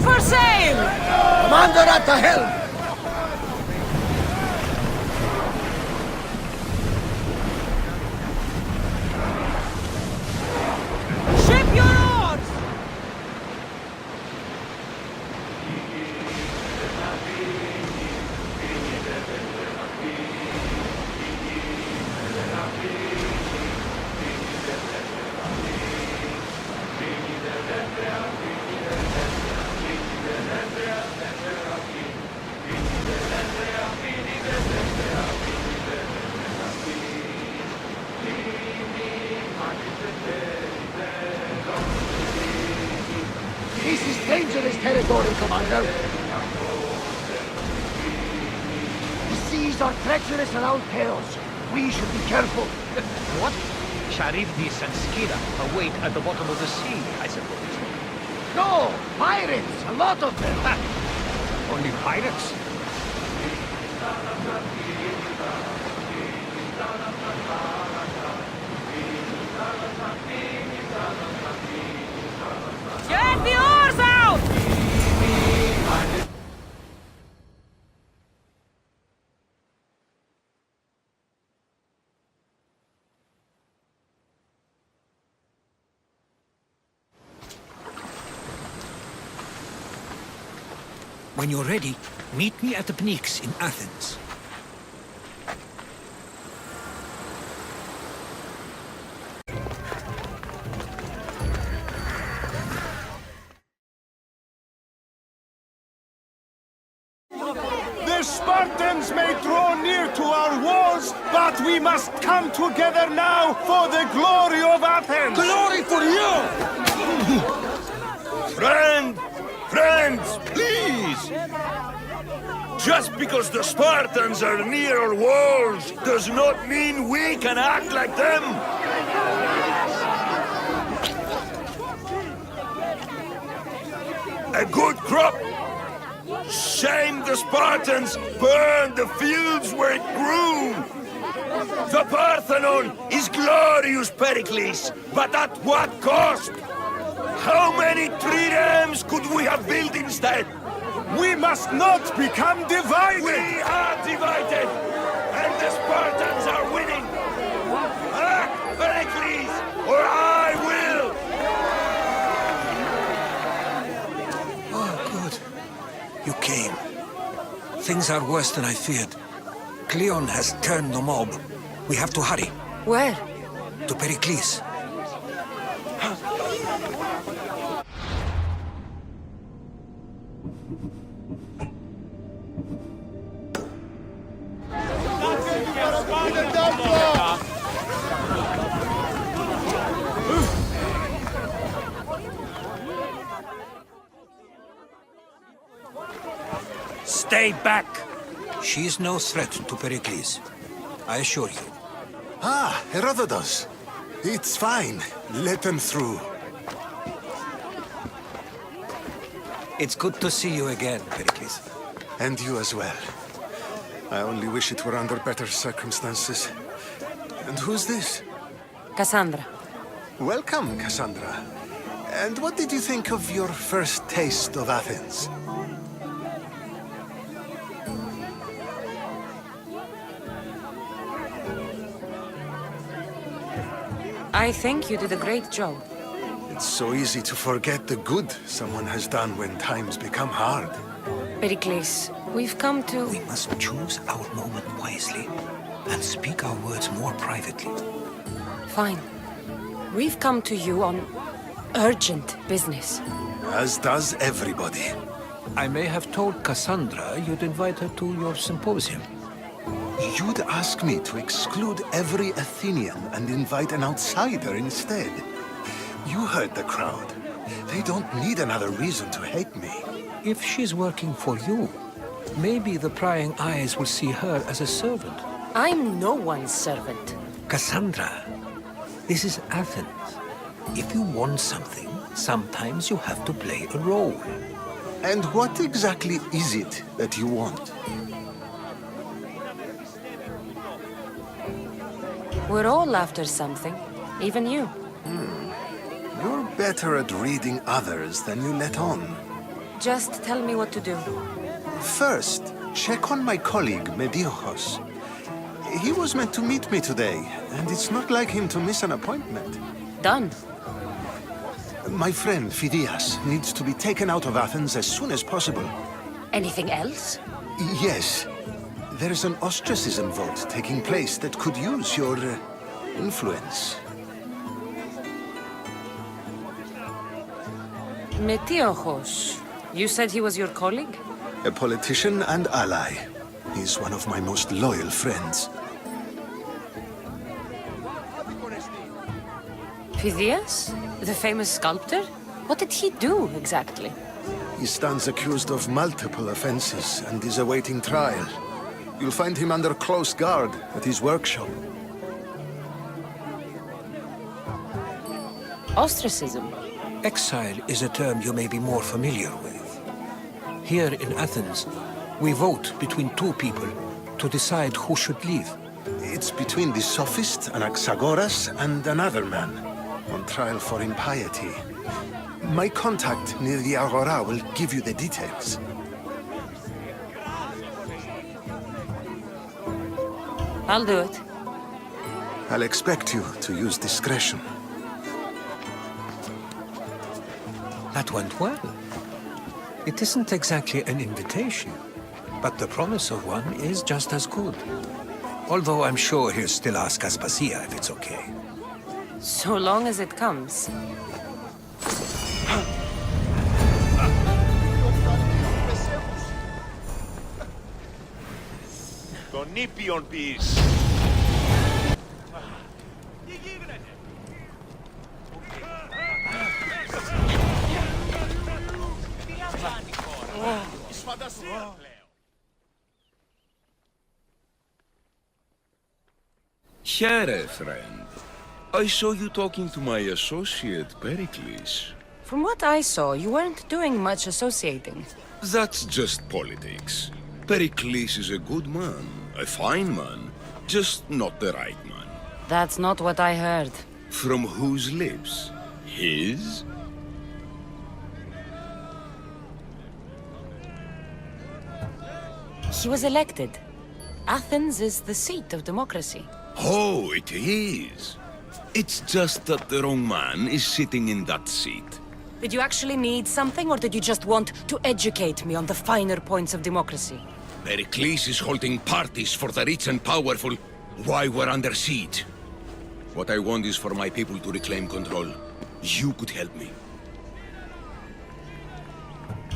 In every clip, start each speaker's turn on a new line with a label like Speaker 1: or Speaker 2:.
Speaker 1: for sail!
Speaker 2: Commander at the helm!
Speaker 1: Ship your oars!
Speaker 2: This is dangerous territory, Commander. The seas are treacherous around Chaos. We should be careful.
Speaker 3: What? Charybdis and Skira await at the bottom of the sea, I suppose.
Speaker 2: No! Pirates! A lot of them!
Speaker 3: Ha! Only pirates?
Speaker 1: Get the oars out!
Speaker 4: When you're ready, meet me at the Perikles in Athens.
Speaker 5: The Spartans may draw near to our walls, but we must come together now for the glory of Athens!
Speaker 2: Glory for you!
Speaker 6: Friends, please! Just because the Spartans are near our walls does not mean we can act like them! A good crop! Shame the Spartans burned the fields where it grew! The Parthenon is glorious, Perikles, but at what cost? How many triremes could we have built instead?
Speaker 5: We must not become divided!
Speaker 6: We are divided, and the Spartans are winning! Act, Perikles, or I will!
Speaker 4: Oh, good. You came. Things are worse than I feared. Cleon has turned the mob. We have to hurry.
Speaker 1: Where?
Speaker 4: To Perikles. Stay back! She's no threat to Perikles. I assure you.
Speaker 7: Ah, Herodotus. It's fine. Let them through.
Speaker 4: It's good to see you again, Perikles.
Speaker 7: And you as well. I only wish it were under better circumstances. And who's this?
Speaker 1: Cassandra.
Speaker 7: Welcome, Cassandra. And what did you think of your first taste of Athens?
Speaker 1: I think you did a great job.
Speaker 7: It's so easy to forget the good someone has done when times become hard.
Speaker 1: Perikles, we've come to...
Speaker 4: We must choose our moment wisely and speak our words more privately.
Speaker 1: Fine. We've come to you on urgent business.
Speaker 7: As does everybody.
Speaker 4: I may have told Cassandra you'd invite her to your symposium.
Speaker 7: You'd ask me to exclude every Athenian and invite an outsider instead. You heard the crowd. They don't need another reason to hate me.
Speaker 4: If she's working for you, maybe the prying eyes will see her as a servant.
Speaker 1: I'm no one's servant.
Speaker 4: Cassandra, this is Athens. If you want something, sometimes you have to play a role.
Speaker 7: And what exactly is it that you want?
Speaker 1: We're all after something, even you.
Speaker 7: You're better at reading others than you let on.
Speaker 1: Just tell me what to do.
Speaker 7: First, check on my colleague, Mediojos. He was meant to meet me today, and it's not like him to miss an appointment.
Speaker 1: Done.
Speaker 7: My friend, Phidias, needs to be taken out of Athens as soon as possible.
Speaker 1: Anything else?
Speaker 7: Yes. There is an ostracism vote taking place that could use your influence.
Speaker 1: Metiochos. You said he was your colleague?
Speaker 7: A politician and ally. He's one of my most loyal friends.
Speaker 1: Phidias? The famous sculptor? What did he do, exactly?
Speaker 7: He stands accused of multiple offenses and is awaiting trial. You'll find him under close guard at his workshop.
Speaker 1: Ostracism?
Speaker 4: Exile is a term you may be more familiar with. Here in Athens, we vote between two people to decide who should leave.
Speaker 7: It's between the sophist Anaxagoras and another man, on trial for impiety. My contact near the Agora will give you the details.
Speaker 1: I'll do it.
Speaker 7: I'll expect you to use discretion.
Speaker 4: That went well. It isn't exactly an invitation, but the promise of one is just as good. Although I'm sure he'll still ask Aspasia if it's okay.
Speaker 1: So long as it comes.
Speaker 5: Τον ήπιον ποιείς.
Speaker 6: Share, friend. I saw you talking to my associate, Perikles.
Speaker 1: From what I saw, you weren't doing much associating.
Speaker 6: That's just politics. Perikles is a good man, a fine man, just not the right man.
Speaker 1: That's not what I heard.
Speaker 6: From whose lips? His?
Speaker 1: He was elected. Athens is the seat of democracy.
Speaker 6: Oh, it is. It's just that the wrong man is sitting in that seat.
Speaker 1: Did you actually need something, or did you just want to educate me on the finer points of democracy?
Speaker 6: Perikles is holding parties for the rich and powerful while we're under siege. What I want is for my people to reclaim control. You could help me.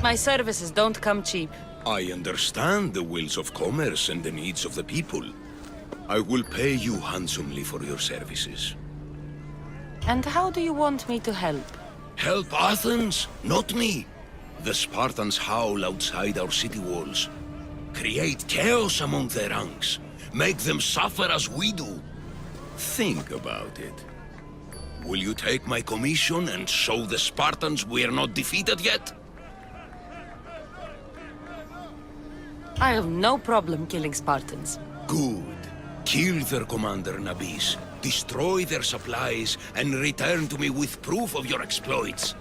Speaker 1: My services don't come cheap.
Speaker 6: I understand the wills of commerce and the needs of the people. I will pay you handsomely for your services.
Speaker 1: And how do you want me to help?
Speaker 6: Help Athens, not me. The Spartans howl outside our city walls. Create chaos among their ranks. Make them suffer as we do. Think about it. Will you take my commission and show the Spartans we are not defeated yet?
Speaker 1: I have no problem killing Spartans.
Speaker 6: Good. Kill their commander Nabis, destroy their supplies, and return to me with proof of your exploits.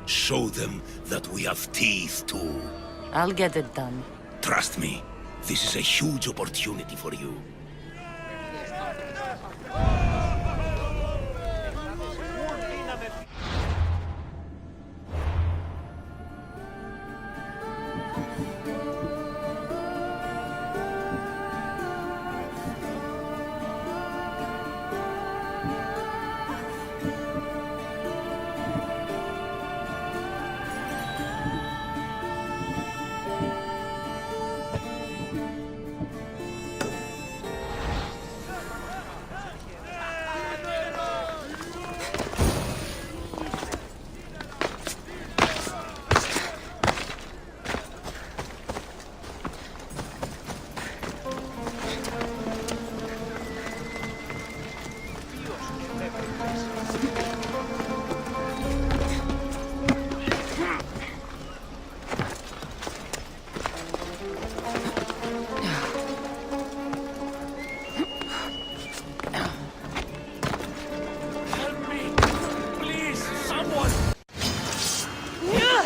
Speaker 6: Show them that we have teeth too.
Speaker 1: I'll get it done.
Speaker 6: Trust me, this is a huge opportunity for you.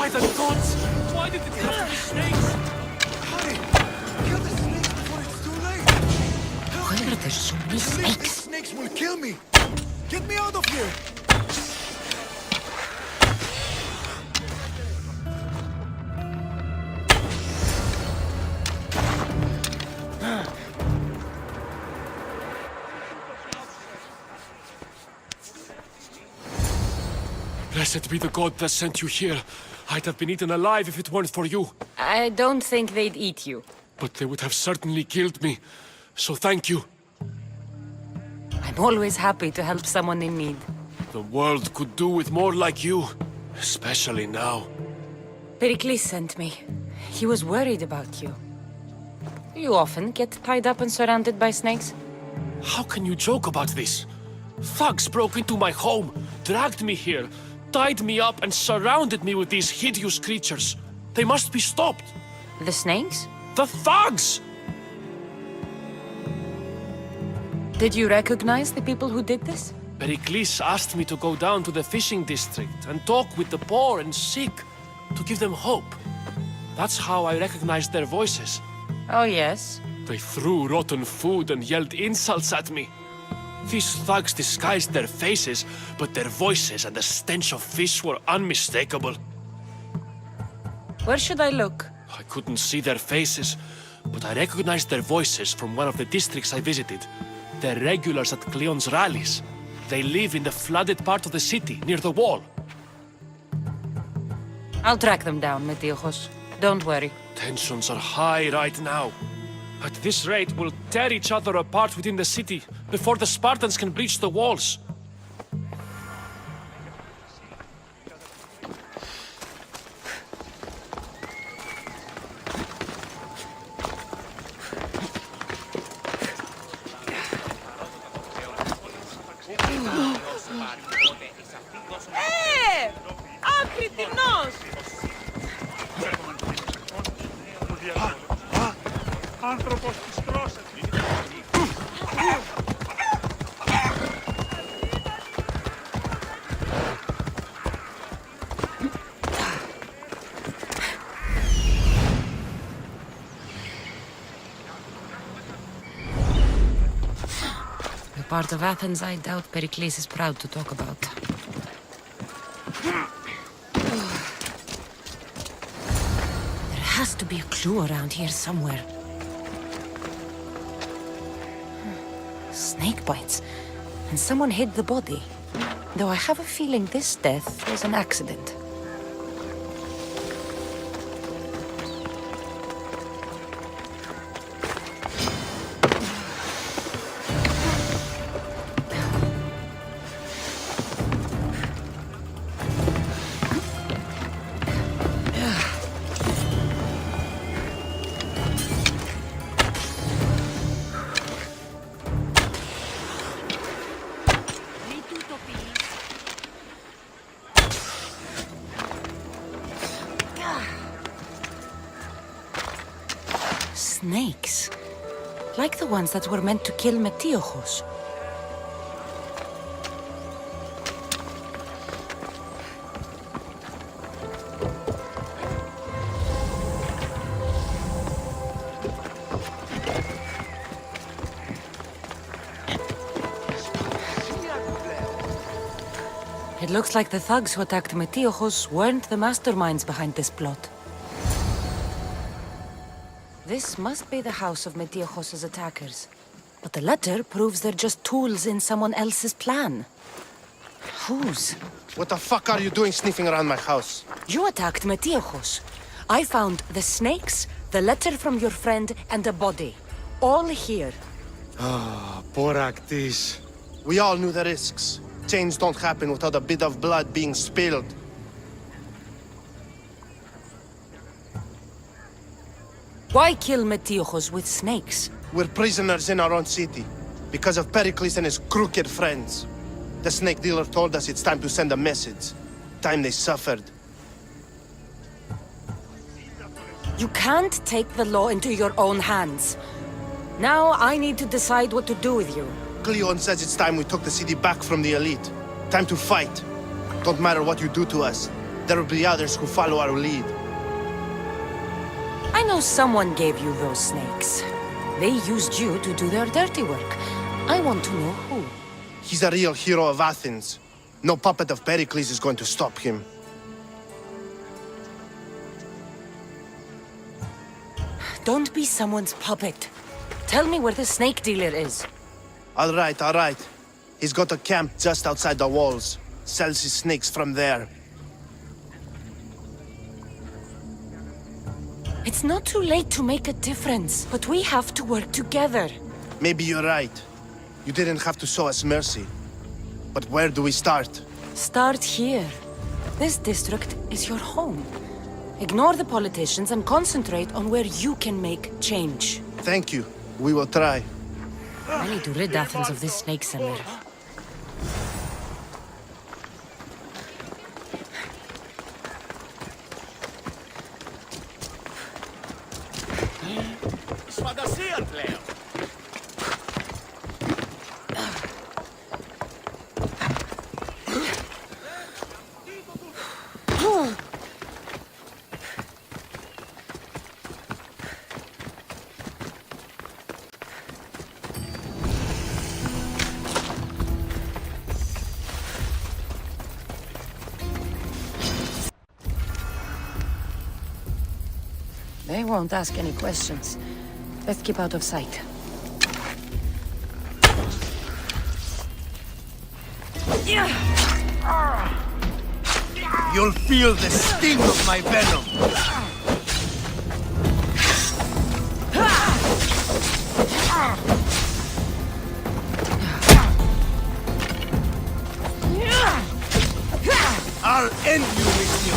Speaker 3: By the gods! Why
Speaker 5: did it have to be snakes?
Speaker 7: Hurry! Kill the snakes before it's too late!
Speaker 1: Why are there so many
Speaker 7: These
Speaker 1: snakes?
Speaker 7: snakes will kill me! Get me out of here!
Speaker 5: Blessed be the god that sent you here. I'd have been eaten alive if it weren't for you.
Speaker 1: I don't think they'd eat you.
Speaker 5: But they would have certainly killed me. So thank you.
Speaker 1: I'm always happy to help someone in need.
Speaker 5: The world could do with more like you. Especially now.
Speaker 1: Perikles sent me. He was worried about you. You often get tied up and surrounded by snakes?
Speaker 5: How can you joke about this? Thugs broke into my home, dragged me here, tied me up and surrounded me with these hideous creatures. They must be stopped.
Speaker 1: The snakes?
Speaker 5: The thugs!
Speaker 1: Did you recognize the people who did this?
Speaker 5: Perikles asked me to go down to the fishing district and talk with the poor and sick, to give them hope. That's how I recognized their voices.
Speaker 1: Oh, yes.
Speaker 5: They threw rotten food and yelled insults at me. These thugs disguised their faces, but their voices and the stench of fish were unmistakable.
Speaker 1: Where should I look?
Speaker 5: I couldn't see their faces, but I recognized their voices from one of the districts I visited. They're regulars at Cleon's rallies. They live in the flooded part of the city, near the wall.
Speaker 1: I'll track them down, Metiojos. Don't worry.
Speaker 5: Tensions are high right now. At this rate, we'll tear each other apart within the city before the Spartans can breach the walls.
Speaker 8: Ακριτινός!
Speaker 5: Άνθρωπος της τρώσης.
Speaker 1: The part of Athens I doubt Perikles is proud to talk about. There has to be a clue around here somewhere. Snake bites. And someone hid the body. Though I have a feeling this death was an accident. Snakes. Like the ones that were meant to kill Metiojos. It looks like the thugs who attacked Metiojos weren't the masterminds behind this plot. This must be the house of Metiojos' attackers. But the letter proves they're just tools in someone else's plan. Whose?
Speaker 9: What the fuck are you doing sniffing around my house?
Speaker 1: You attacked Metiojos. I found the snakes, the letter from your friend, and a body. All here.
Speaker 9: Perikles. We all knew the risks. Change don't happen without a bit of blood being spilled.
Speaker 1: Why kill Metiojos with snakes?
Speaker 9: We're prisoners in our own city, because of Perikles and his crooked friends. The snake dealer told us it's time to send a message. Time they suffered.
Speaker 1: You can't take the law into your own hands. Now I need to decide what to do with you.
Speaker 9: Cleon says it's time we took the city back from the elite. Time to fight. Don't matter what you do to us, there will be others who follow our lead.
Speaker 1: I know someone gave you those snakes. They used you to do their dirty work. I want to know who.
Speaker 9: He's a real hero of Athens. No puppet of Perikles is going to stop him.
Speaker 1: Don't be someone's puppet. Tell me where the snake dealer is.
Speaker 9: All right. He's got a camp just outside the walls. Sells his snakes from there.
Speaker 1: It's not too late to make a difference, but we have to work together.
Speaker 9: Maybe you're right. You didn't have to show us mercy. But where do we start?
Speaker 1: Start here. This district is your home. Ignore the politicians and concentrate on where you can make change.
Speaker 9: Thank you. We will try.
Speaker 1: I need to rid Athens of this snake seller.
Speaker 3: Φαντασία πλέον.
Speaker 1: They won't ask any questions. Let's keep out of sight.
Speaker 2: You'll feel the sting of my venom. I'll end you with you.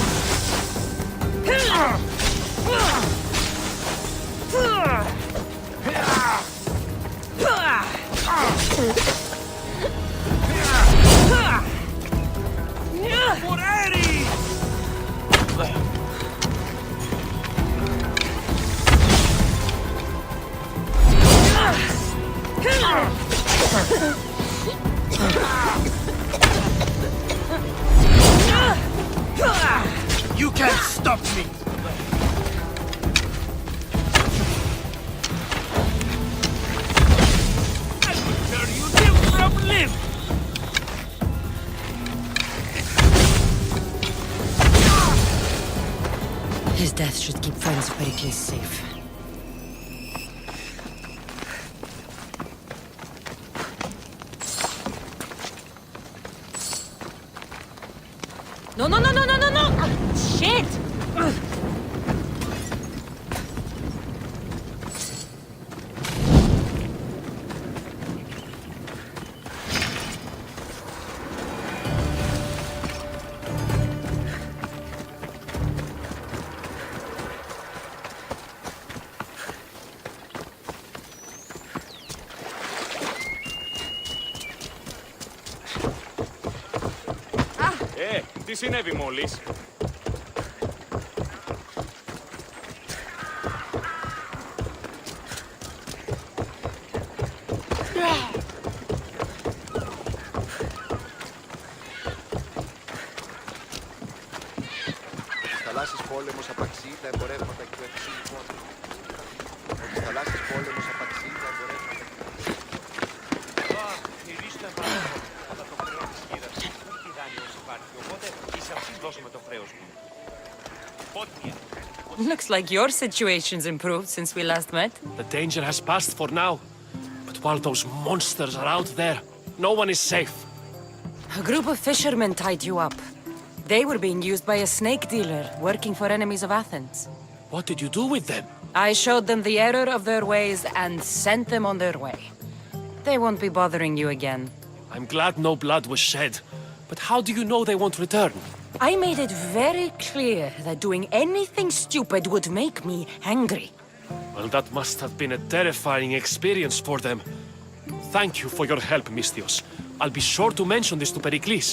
Speaker 2: You can't stop me! I will turn you limb from limb!
Speaker 1: His death should keep friends of Perikles safe. No! Shit!
Speaker 10: Τι συνέβη μόλις?
Speaker 11: Θαλάσσης πόλεμος απαξί, τα εμπορεύματα και το FC λοιπόν. Ότι θαλάσσης πόλεμος απαξί, τα εμπορεύματα και το FC.
Speaker 3: Χειρίστε πάνω από το χρέος της γύρας. Τι δάνειος υπάρχει, οπότε εις αυτής δώσουμε το χρέος μου. Πότια.
Speaker 1: Looks like your situation's improved since we last met.
Speaker 5: The danger has passed for now. But while those monsters are out there, no one is safe.
Speaker 1: A group of fishermen tied you up. They were being used by a snake dealer working for enemies of Athens.
Speaker 5: What did you do with them?
Speaker 1: I showed them the error of their ways and sent them on their way. They won't be bothering you again.
Speaker 5: I'm glad no blood was shed. But how do you know they won't return?
Speaker 1: I made it very clear that doing anything stupid would make me angry.
Speaker 5: Well, that must have been a terrifying experience for them. Thank you for your help, Mystios. I'll be sure to mention this to Perikles.